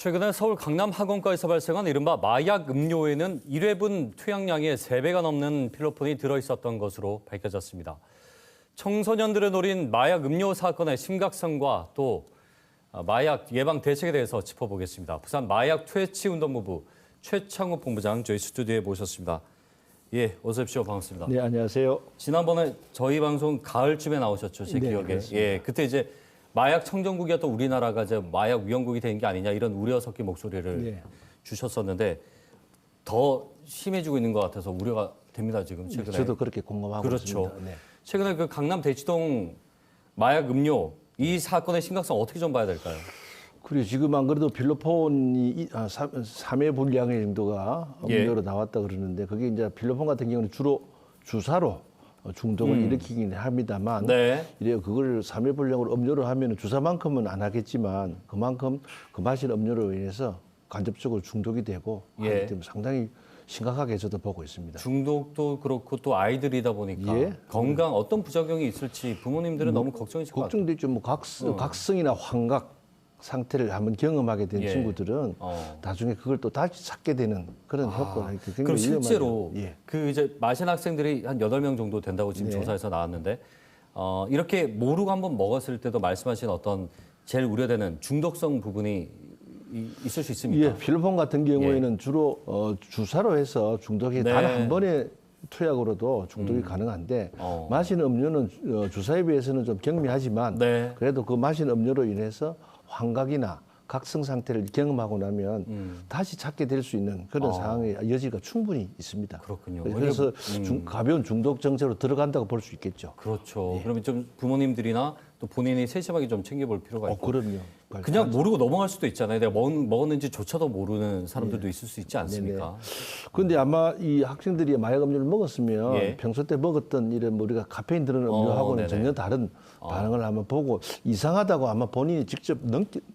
최근에 서울 강남 학원가에서 발생한 이른바 마약 음료에는 1회분 투약량의 3배가 넘는 필로폰이 들어있었던 것으로 밝혀졌습니다. 청소년들을 노린 마약 음료 사건의 심각성과 또 마약 예방 대책에 대해서 짚어보겠습니다. 부산 마약 퇴치 운동본부 최창욱 본부장 저희 스튜디오에 모셨습니다. 예, 어서 오십시오. 반갑습니다. 네, 안녕하세요. 지난번에 저희 방송 가을쯤에 나오셨죠, 제 기억에. 그렇습니다. 예, 그때 이제 마약 청정국이었던 우리나라가 이제 마약 위험국이 된 게 아니냐 이런 우려 섞인 목소리를 주셨었는데 더 심해지고 있는 것 같아서 우려가 됩니다, 지금 최근에. 저도 그렇게 공감하고 그렇죠. 있습니다. 네. 최근에 그 강남 대치동 마약 음료 이 사건의 심각성 어떻게 좀 봐야 될까요? 그리고 지금 안 그래도 필로폰이 3회 분량의 정도가 음료로 나왔다 그러는데 그게 이제 필로폰 같은 경우는 주로 주사로 중독을 일으키긴 합니다만 이래 그걸 3회 분량으로 음료로 하면 주사만큼은 안 하겠지만 그만큼 그 마신 음료로 인해서 간접적으로 중독이 되고 하기 때문에 상당히 심각하게 저도 보고 있습니다. 중독도 그렇고 또 아이들이다 보니까 건강 어떤 부작용이 있을지 부모님들은 너무 걱정이실 것 같아요. 걱정되죠. 뭐 각성이나 환각 상태를 한번 경험하게 된 친구들은 나중에 그걸 또 다시 찾게 되는 그런 효과가 굉장히 그럼 실제로 위험하죠. 그 이제 마신 학생들이 한 8명 정도 된다고 지금 조사에서 나왔는데 이렇게 모르고 한번 먹었을 때도 말씀하신 어떤 제일 우려되는 중독성 부분이 있을 수 있습니까? 예, 필로폰 같은 경우에는 주로 주사로 해서 중독이 단 한 번의 투약으로도 중독이 가능한데 마신 음료는 주사에 비해서는 좀 경미하지만 그래도 그 마신 음료로 인해서 환각이나 각성 상태를 경험하고 나면 다시 찾게 될 수 있는 그런 상황의 여지가 충분히 있습니다. 그렇군요. 그래서 가벼운 중독 정체로 들어간다고 볼 수 있겠죠. 그렇죠. 그러면 좀 부모님들이나 또 본인이 세심하게 좀 챙겨볼 필요가 있고. 그럼요. 그냥 모르고 넘어갈 수도 있잖아요. 내가 먹었는지조차도 모르는 사람들도 있을 수 있지 않습니까? 그런데 아마 이 학생들이 마약 음료를 먹었으면 평소 때 먹었던 이런 우리가 카페인 들어있는 음료하고는 전혀 다른 반응을 한번 보고 이상하다고 아마 본인이 직접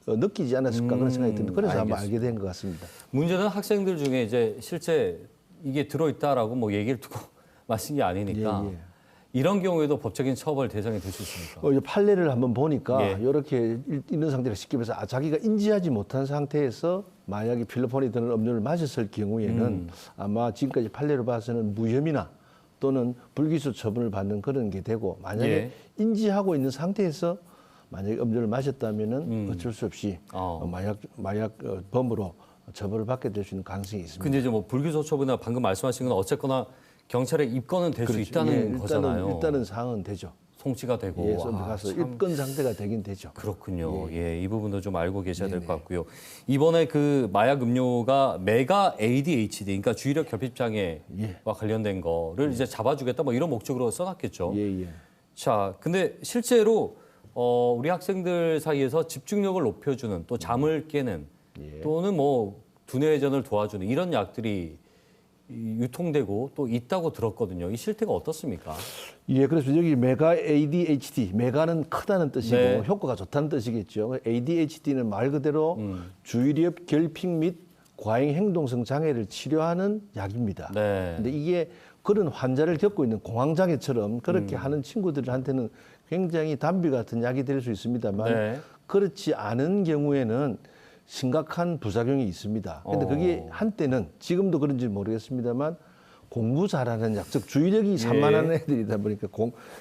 느끼지 않았을까 그런 생각이 듭니다. 그래서 아마 알게 된 것 같습니다. 문제는 학생들 중에 이제 실제 이게 들어있다라고 뭐 얘기를 듣고 마신 게 아니니까 이런 경우에도 법적인 처벌 대상이 될 수 있습니까? 판례를 한번 보니까 이렇게 있는 상태를 쉽게 말해서 자기가 인지하지 못한 상태에서 마약이 필로폰이 드는 음료를 마셨을 경우에는 아마 지금까지 판례로 봐서는 무혐의나 또는 불기소 처분을 받는 그런 게 되고 만약에 인지하고 있는 상태에서 만약에 음료를 마셨다면은 어쩔 수 없이 마약 범으로 처벌을 받게 될 수 있는 가능성이 있습니다. 근데 이제 뭐 불기소 처분이나 방금 말씀하신 건 어쨌거나 경찰에 입건은 될 수 있다는 거잖아요. 일단은 사항은 되죠. 송치가 되고. 가서 입건 상태가 되긴 되죠. 그렇군요. 이 부분도 좀 알고 계셔야 될 것 같고요. 이번에 그 마약 음료가 메가 ADHD, 그러니까 주의력 결핍 장애와 관련된 거를 이제 잡아주겠다, 뭐 이런 목적으로 써놨겠죠. 자, 근데 실제로 우리 학생들 사이에서 집중력을 높여주는 또 잠을 깨는 또는 뭐 두뇌 회전을 도와주는 이런 약들이 유통되고 또 있다고 들었거든요. 이 실태가 어떻습니까? 그래서 여기 메가 ADHD, 메가는 크다는 뜻이고 효과가 좋다는 뜻이겠죠. ADHD는 말 그대로 주의력 결핍 및 과잉 행동성 장애를 치료하는 약입니다. 근데 이게 그런 환자를 겪고 있는 공황장애처럼 그렇게 하는 친구들한테는 굉장히 단비 같은 약이 될 수 있습니다만 그렇지 않은 경우에는 심각한 부작용이 있습니다. 근데 그게 한때는 지금도 그런지 모르겠습니다만 공부 잘하는 약, 즉 주의력이 산만한 애들이다 보니까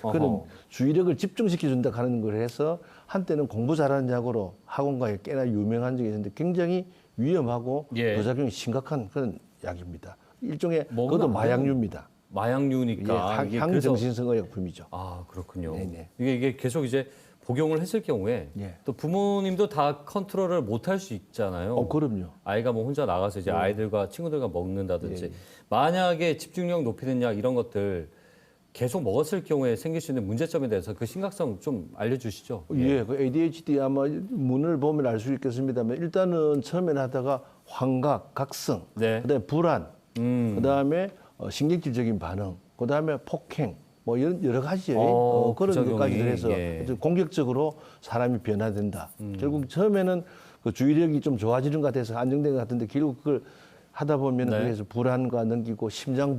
그런 주의력을 집중시켜준다 하는 걸 해서 한때는 공부 잘하는 약으로 학원가에 꽤나 유명한 적이 있는데 굉장히 위험하고 부작용이 심각한 그런 약입니다. 일종의 그것도 마약류입니다. 마약류니까 향정신성의약품이죠. 그렇군요. 이게 계속 이제 복용을 했을 경우에 또 부모님도 다 컨트롤을 못 할 수 있잖아요. 그럼요. 아이가 뭐 혼자 나가서 이제 아이들과 친구들과 먹는다든지 만약에 집중력 높이는 약 이런 것들 계속 먹었을 경우에 생길 수 있는 문제점에 대해서 그 심각성 좀 알려주시죠. 그 ADHD 아마 문을 보면 알 수 있겠습니다만 일단은 처음에는 하다가 환각, 각성, 그다음에 불안, 그다음에 신경질적인 반응, 그다음에 폭행. 뭐 이런 여러 가지 그런 것까지 해서 공격적으로 사람이 변화된다. 결국 처음에는 그 주의력이 좀 좋아지는 것 같아서 안정된 것 같은데 결국 그걸 하다 보면 네. 그래서 불안과 넘기고 심장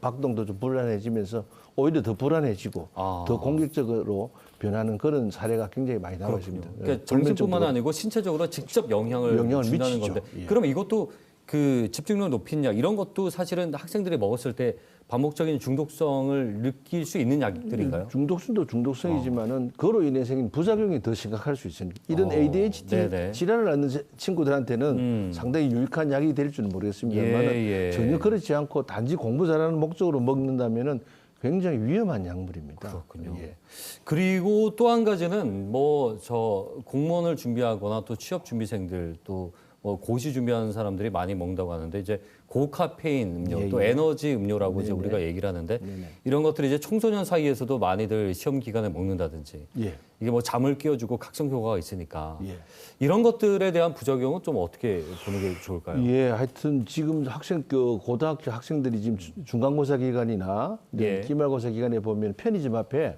박동도 좀 불안해지면서 오히려 더 불안해지고 더 공격적으로 변하는 그런 사례가 굉장히 많이 나와 있습니다. 그러니까 정신뿐만 아니고 신체적으로 직접 영향을 준다는 미치죠. 건데 예. 그러면 이것도 그 집중력 높인 약 이런 것도 사실은 학생들이 먹었을 때 반복적인 중독성을 느낄 수 있는 약들인가요? 중독성도 중독성이지만은 그로 인해 생긴 부작용이 더 심각할 수 있습니다. 이런 ADHD 네네. 질환을 앓는 친구들한테는 상당히 유익한 약이 될 줄은 모르겠습니다만은 예. 전혀 그렇지 않고 단지 공부 잘하는 목적으로 먹는다면은 굉장히 위험한 약물입니다. 그렇군요. 예. 그리고 또 한 가지는 뭐 저 공무원을 준비하거나 또 취업 준비생들 또 뭐 고시 준비하는 사람들이 많이 먹는다고 하는데 이제 고카페인 음료 또 에너지 음료라고 이제 우리가 얘기를 하는데 이런 것들이 이제 청소년 사이에서도 많이들 시험 기간에 먹는다든지 예. 이게 뭐 잠을 깨워주고 각성 효과가 있으니까 예. 이런 것들에 대한 부작용은 좀 어떻게 보는 게 좋을까요? 예, 하여튼 지금 고등학교 학생들이 지금 중간고사 기간이나 예. 기말고사 기간에 보면 편의점 앞에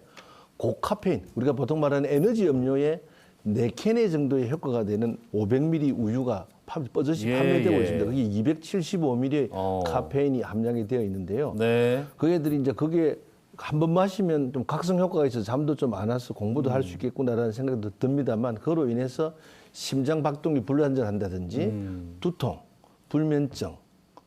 고카페인, 우리가 보통 말하는 에너지 음료에 4캔의 정도의 효과가 되는 500ml 우유가 버젓이 판매되고 있습니다. 그게 275ml의 카페인이 함량이 되어 있는데요. 네. 그 애들이 이제 그게 한 번 마시면 좀 각성 효과가 있어서 잠도 좀 안 와서 공부도 할 수 있겠구나라는 생각도 듭니다만 그로 인해서 심장 박동이 불안정한다든지 두통, 불면증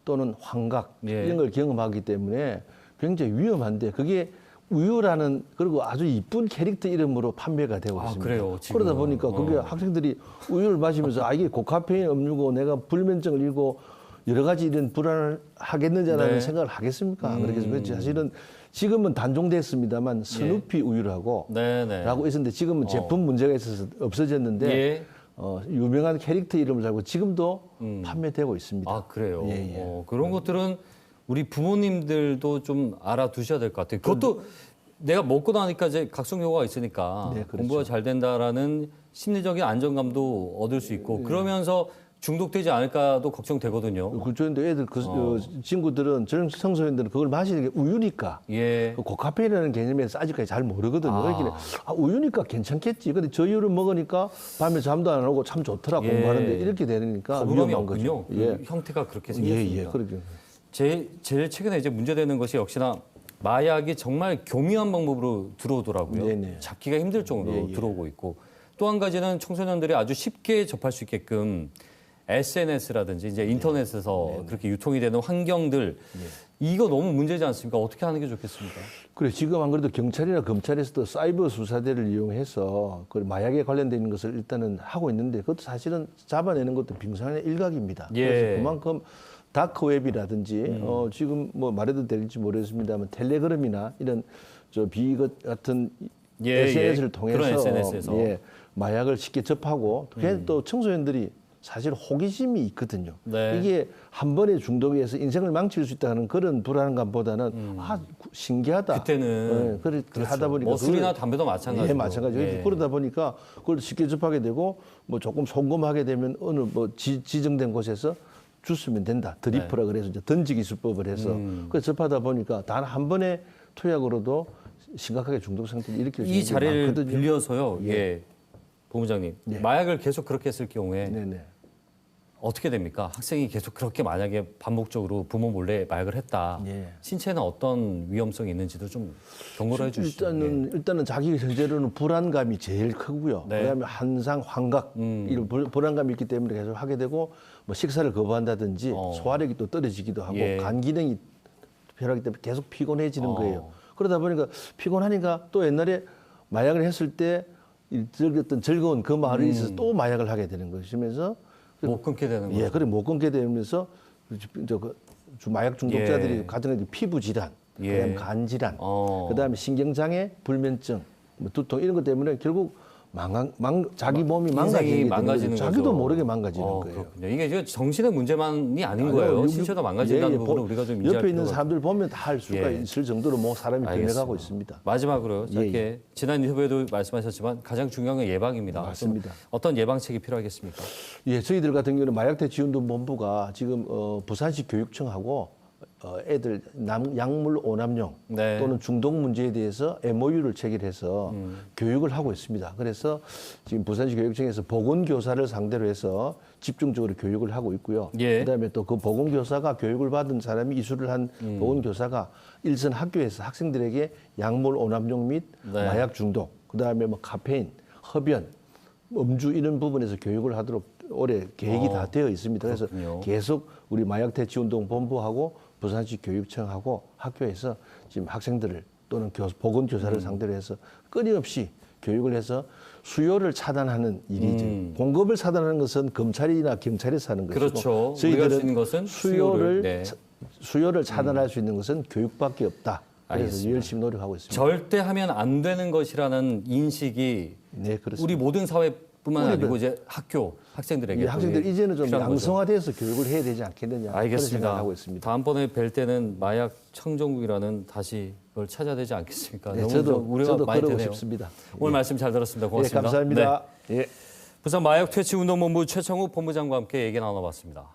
또는 환각 예. 이런 걸 경험하기 때문에 굉장히 위험한데 그게 우유라는 그리고 아주 이쁜 캐릭터 이름으로 판매가 되고 있습니다. 그래요, 지금. 그러다 보니까 그게 학생들이 우유를 마시면서 이게 고카페인 음료고 내가 불면증을 일고 여러 가지 이런 불안을 하겠느냐라는 네. 생각을 하겠습니까? 안 그러겠습니까? 사실은 지금은 단종됐습니다만 스누피 우유라고 네네. 라고 있었는데 지금은 제품 문제가 있어서 없어졌는데 예. 유명한 캐릭터 이름을 달고 지금도 판매되고 있습니다. 아 그래요. 예. 그런 것들은 우리 부모님들도 좀 알아두셔야 될 것 같아요. 그것도 내가 먹고 나니까 이제 각성 효과가 있으니까 네, 그렇죠. 공부가 잘 된다라는 심리적인 안정감도 얻을 수 있고 그러면서 중독되지 않을까도 걱정되거든요. 그런데 애들 친구들은 청소년들은 그걸 마시는 게 우유니까 예. 그 고카페인이라는 개념에서 아직까지 잘 모르거든요. 그러니까 우유니까 괜찮겠지. 근데 저 우유를 먹으니까 밤에 잠도 안 오고 참 좋더라 공부하는데 이렇게 되니까 거부감이 위험한 거죠. 없군요. 그 형태가 그렇게 생겼습니다. 그러죠. 제일 최근에 이제 문제되는 것이 역시나 마약이 정말 교묘한 방법으로 들어오더라고요. 네네. 잡기가 힘들 정도로 들어오고 있고 또 한 가지는 청소년들이 아주 쉽게 접할 수 있게끔 SNS라든지 이제 인터넷에서 그렇게 유통이 되는 환경들 이거 너무 문제지 않습니까? 어떻게 하는 게 좋겠습니까? 그래 지금 안 그래도 경찰이나 검찰에서도 사이버 수사대를 이용해서 그 마약에 관련된 것을 일단은 하고 있는데 그것도 사실은 잡아내는 것도 빙산의 일각입니다. 예. 그래서 그만큼 다크웹이라든지 지금 뭐 말해도 될지 모르겠습니다만 텔레그램이나 이런 저 비것 같은 SNS를 통해서 그런 SNS에서. 마약을 쉽게 접하고 또 청소년들이 사실 호기심이 있거든요. 네. 이게 한 번의 중독에서 인생을 망칠 수 있다는 그런 불안감보다는 신기하다. 그때는 그렇게 하다 보니까 뭐 술이나 담배도 마찬가지고. 예, 마찬가지고 그러다 보니까 그걸 쉽게 접하게 되고 뭐 조금 송금하게 되면 어느 뭐 지정된 곳에서 주스면 된다. 드리프라 그래서 이제 던지기 수법을 해서 그래서 접하다 보니까 단 한 번의 투약으로도 심각하게 중독 상태를 일으킬 수 있는 이 자리를 많거든요. 빌려서요. 본부장님 마약을 계속 그렇게 했을 경우에 네네. 어떻게 됩니까? 학생이 계속 그렇게 만약에 반복적으로 부모 몰래 마약을 했다. 예. 신체에는 어떤 위험성이 있는지도 좀 경고를 해주시죠. 일단은 자기 현재로는 불안감이 제일 크고요. 네. 그다음에 한상, 환각 이런 불안감이 있기 때문에 계속 하게 되고 뭐 식사를 거부한다든지 소화력이 또 떨어지기도 하고 간 기능이 변하기 때문에 계속 피곤해지는 거예요. 그러다 보니까 피곤하니까 또 옛날에 마약을 했을 때 즐겼던 즐거운 그 마음이 있어서 또 마약을 하게 되는 것이면서 못 끊게 되는 거죠. 그래 못 끊게 되면서 마약 중독자들이 가정의 피부 질환, 그다음에 간 질환, 그다음에 신경 장애, 불면증, 뭐 두통 이런 것 때문에 결국 자기 몸이 망가지는 자기도 거죠. 모르게 망가지는 거예요. 그렇군요. 이게 이제 정신의 문제만이 아닌 거예요. 신체도 망가진다는 부분을 우리가 좀 인지할 옆에 있는 필요가 사람들 보면 다 할 수가 있을 정도로 뭐 사람이 변해가고 있습니다. 마지막으로요. 짧게 지난 인터뷰에도 말씀하셨지만 가장 중요한 건 예방입니다. 맞습니다. 어떤 예방책이 필요하겠습니까? 저희들 같은 경우는 마약대 지원본부가 지금 부산시 교육청하고 애들 약물 오남용 네. 또는 중독 문제에 대해서 MOU를 체결해서 교육을 하고 있습니다. 그래서 지금 부산시 교육청에서 보건교사를 상대로 해서 집중적으로 교육을 하고 있고요. 예. 그다음에 또 그 보건교사가 교육을 받은 사람이 이수를 한 보건교사가 일선 학교에서 학생들에게 약물 오남용 및 네. 마약 중독, 그다음에 뭐 카페인, 흡연, 음주 이런 부분에서 교육을 하도록 올해 계획이 다 되어 있습니다. 그래서 그렇군요. 계속 우리 마약대치운동본부하고 부산시 교육청하고 학교에서 지금 학생들을 또는 보건교사를 상대로 해서 끊임없이 교육을 해서 수요를 차단하는 일이죠. 공급을 차단하는 것은 검찰이나 경찰에서 하는 것이고 그렇죠. 우리가 할수 있는 것은 수요를 차단할 수 있는 것은 교육밖에 없다. 그래서 알겠습니다. 열심히 노력하고 있습니다. 절대 하면 안 되는 것이라는 인식이 네, 그렇습니다. 우리 모든 사회뿐만 아니고 이제 학교 학생들에게 이 학생들 이제는 좀 필요한 거죠. 양성화돼서 교육을 해야 되지 않겠느냐 그런 알겠습니다. 생각하고 있습니다. 다음번에 뵐 때는 마약 청정국이라는 다시 그걸 찾아야 되지 않겠습니까? 네, 너무 저도 우려가 많이 그러고 되네요. 싶습니다. 오늘 말씀 잘 들었습니다. 네, 고맙습니다. 감사합니다. 예. 부산 마약 퇴치 운동본부 최청욱 본부장과 함께 얘기 나눠봤습니다.